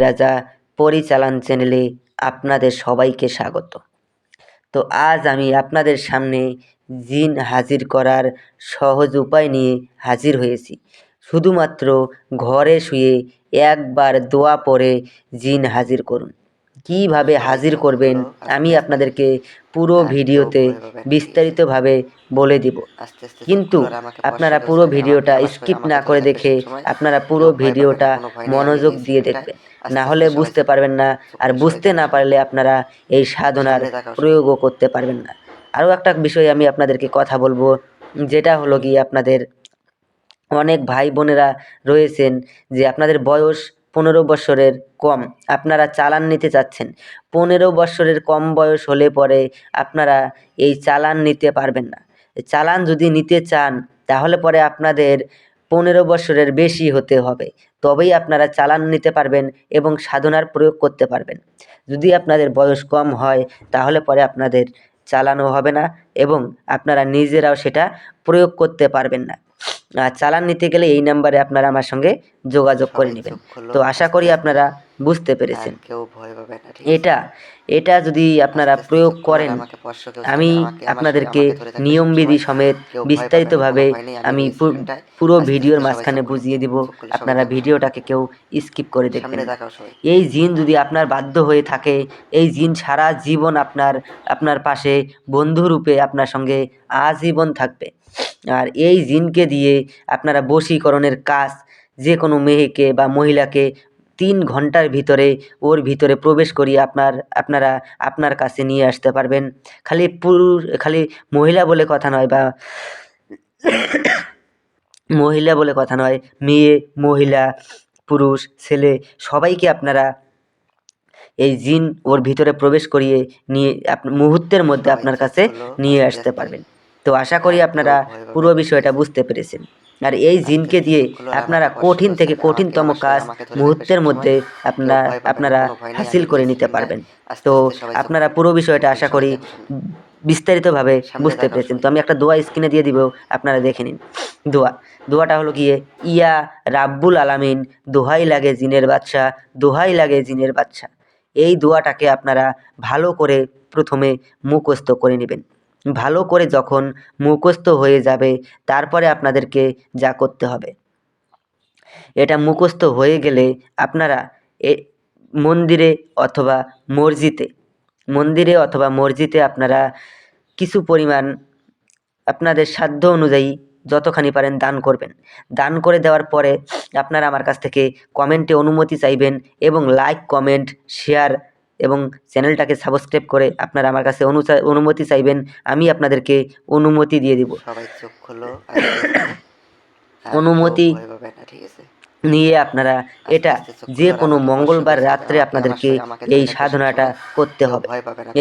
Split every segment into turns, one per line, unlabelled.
রাজা পরিচালন চ্যানেলে আপনাদের সবাইকে স্বাগত। তো আজ আমি আপনাদের সামনে জিন হাজির করার সহজ উপায় নিয়ে হাজির হয়েছি। শুধুমাত্র ঘরে শুয়ে একবার দোয়া পড়ে জিন হাজির করুন। কীভাবে হাজির করবেন আমি আপনাদেরকে পুরো ভিডিওতে বিস্তারিতভাবে বলে দিব, কিন্তু আপনারা পুরো ভিডিওটা স্কিপ না করে দেখে আপনারা পুরো ভিডিওটা মনোযোগ দিয়ে দেখবেন, না হলে বুঝতে পারবেন না। আর বুঝতে না পারলে আপনারা এই সাধনার প্রয়োগও করতে পারবেন না। আরও একটা বিষয় আমি আপনাদেরকে কথা বলবো, যেটা হলো কি আপনাদের অনেক ভাই বোনেরা রয়েছেন যে আপনাদের বয়স 15 বছরের কম, আপনারা চালান নিতে চাচ্ছেন। 15 বছরের কম বয়স হলে পরে আপনারা এই চালান নিতে পারবেন না। চালান যদি নিতে চান তাহলে পরে আপনাদের 15 বছরের বেশি হতে হবে, তবেই আপনারা চালান নিতে পারবেন এবং সাধনার প্রয়োগ করতে পারবেন। যদি আপনাদের বয়স কম হয় তাহলে পরে আপনাদের চালানও হবে না এবং আপনারা নিজেরাও সেটা প্রয়োগ করতে পারবেন না। চালান নিতে গেলে এই নাম্বারে আপনারা আমার সঙ্গে যোগাযোগ করে নেবেন। তো আশা করি আপনারা বুঝতে পেরেছেন। এটা যদি আপনারা প্রয়োগ করেন, আমি আপনাদেরকে নিয়মবিধি সমেত বিস্তারিতভাবে আমি পুরো ভিডিওর মাঝখানে বুঝিয়ে দিব। আপনারা ভিডিওটাকে কেউ স্কিপ করে দেখবেন না। এই জিন যদি আপনার বাধ্য হয়ে থাকে, এই জিন সারা জীবন আপনার পাশে বন্ধুরূপে আপনার সঙ্গে আজীবন থাকবে। আর এই জিনকে দিয়ে আপনারা বশীকরণের কাজ, যে কোনো মেয়েকে বা মহিলাকে 3 ঘন্টার ভিতরে ওর ভিতরে প্রবেশ করিয়ে আপনারা আপনার কাছে নিয়ে আসতে পারবেন। খালি মহিলা বলে কথা নয়, বা মহিলা বলে কথা নয়, মেয়ে, মহিলা, পুরুষ, ছেলে সবাইকে আপনারা এই জিন ওর ভিতরে প্রবেশ করিয়ে নিয়ে মুহূর্তের মধ্যে আপনার কাছে নিয়ে আসতে পারবেন। তো আশা করি আপনারা পুরো বিষয়টা বুঝতে পেরেছেন। আর এই জিনকে দিয়ে আপনারা কঠিন থেকে কঠিনতম কাজ মুহূর্তের মধ্যে আপনারা হাসিল করে নিতে পারবেন। তো আপনারা পুরো বিষয়টা আশা করি বিস্তারিতভাবে বুঝতে পেরেছেন। তো আমি একটা দোয়া স্ক্রিনে দিয়ে দিব, আপনারা দেখে নিন। দোয়াটা হলো গিয়ে, ইয়া রাব্বুল আলামিন, দোহাই লাগে জিনের বাদশা, দোহাই লাগে জিনের বাদশা। এই দোয়াটাকে আপনারা ভালো করে প্রথমে মুখস্থ করে নেবেন। ভালো করে যখন মুখস্থ হয়ে যাবে তারপরে আপনাদেরকে যা করতে হবে, এটা মুখস্থ হয়ে গেলে আপনারা মন্দিরে অথবা মসজিদে আপনারা কিছু পরিমাণ আপনাদের সাধ্য অনুযায়ী যতখানি পারেন দান করবেন। দান করে দেওয়ার পরে আপনারা আমার কাছ থেকে কমেন্টে অনুমতি চাইবেন এবং লাইক, কমেন্ট, শেয়ার এবং চ্যানেলটাকে সাবস্ক্রাইব করে আপনারা আমার কাছে অনুমতি চাইবেন। আমি আপনাদেরকে অনুমতি দিয়ে দিব। অনুমতি নিয়ে আপনারা এটা যে কোনো মঙ্গলবার রাত্রে আপনাদেরকে এই সাধনাটা করতে হবে।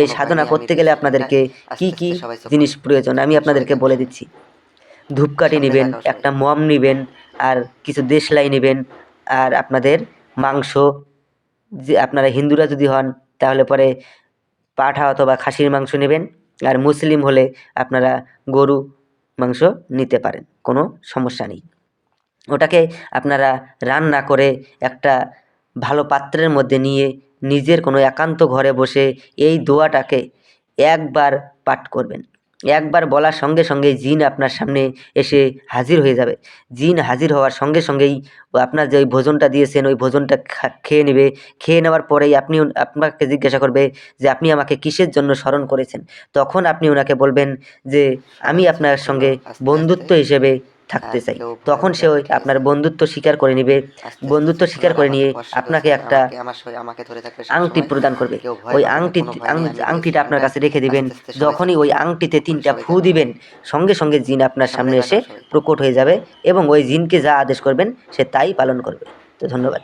এই সাধনা করতে গেলে আপনাদেরকে কি কি জিনিস প্রয়োজন আমি আপনাদেরকে বলে দিচ্ছি। ধূপকাঠি নেবেন, একটা মম নেবেন, আর কিছু দেশলাই নেবেন, আর আপনাদের মাংস, যে আপনারা হিন্দুরা যদি হন তাহলে পরে পাঠা অথবা খাসির মাংস নেবেন, আর মুসলিম হলে আপনারা গরু মাংস নিতে পারেন, কোনো সমস্যা নেই। ওটাকে আপনারা রান্না করে একটা ভালো পাত্রের মধ্যে নিয়ে নিজের কোনো একান্ত ঘরে বসে এই দোয়াটাকে একবার পাঠ করবেন। একবার বলার সঙ্গে সঙ্গেই জিন আপনার সামনে এসে হাজির হয়ে যাবে। জিন হাজির হওয়ার সঙ্গে সঙ্গেই আপনার যে ওই ভোজনটা দিয়েছেন ওই ভোজনটা খেয়ে নেবে। খেয়ে নেওয়ার পরেই আপনাকে জিজ্ঞাসা করবে যে আপনি আমাকে কিসের জন্য স্মরণ করেছেন। তখন আপনি ওনাকে বলবেন যে আমি আপনার সঙ্গে বন্ধুত্ব হিসেবে থাকতে চাই। তখন সে আপনার বন্ধুত্ব স্বীকার করে নেবে। বন্ধুত্ব স্বীকার করে নিয়ে আপনাকে একটা আংটি প্রদান করবে। ওই আংটিটা আপনার কাছে রেখে দিবেন। যখনই ওই আংটিতে 3টা ফু দিবেন, সঙ্গে সঙ্গে জিন আপনার সামনে এসে প্রকট হয়ে যাবে এবং ওই জিনকে যা আদেশ করবেন সে তাই পালন করবে। তো ধন্যবাদ।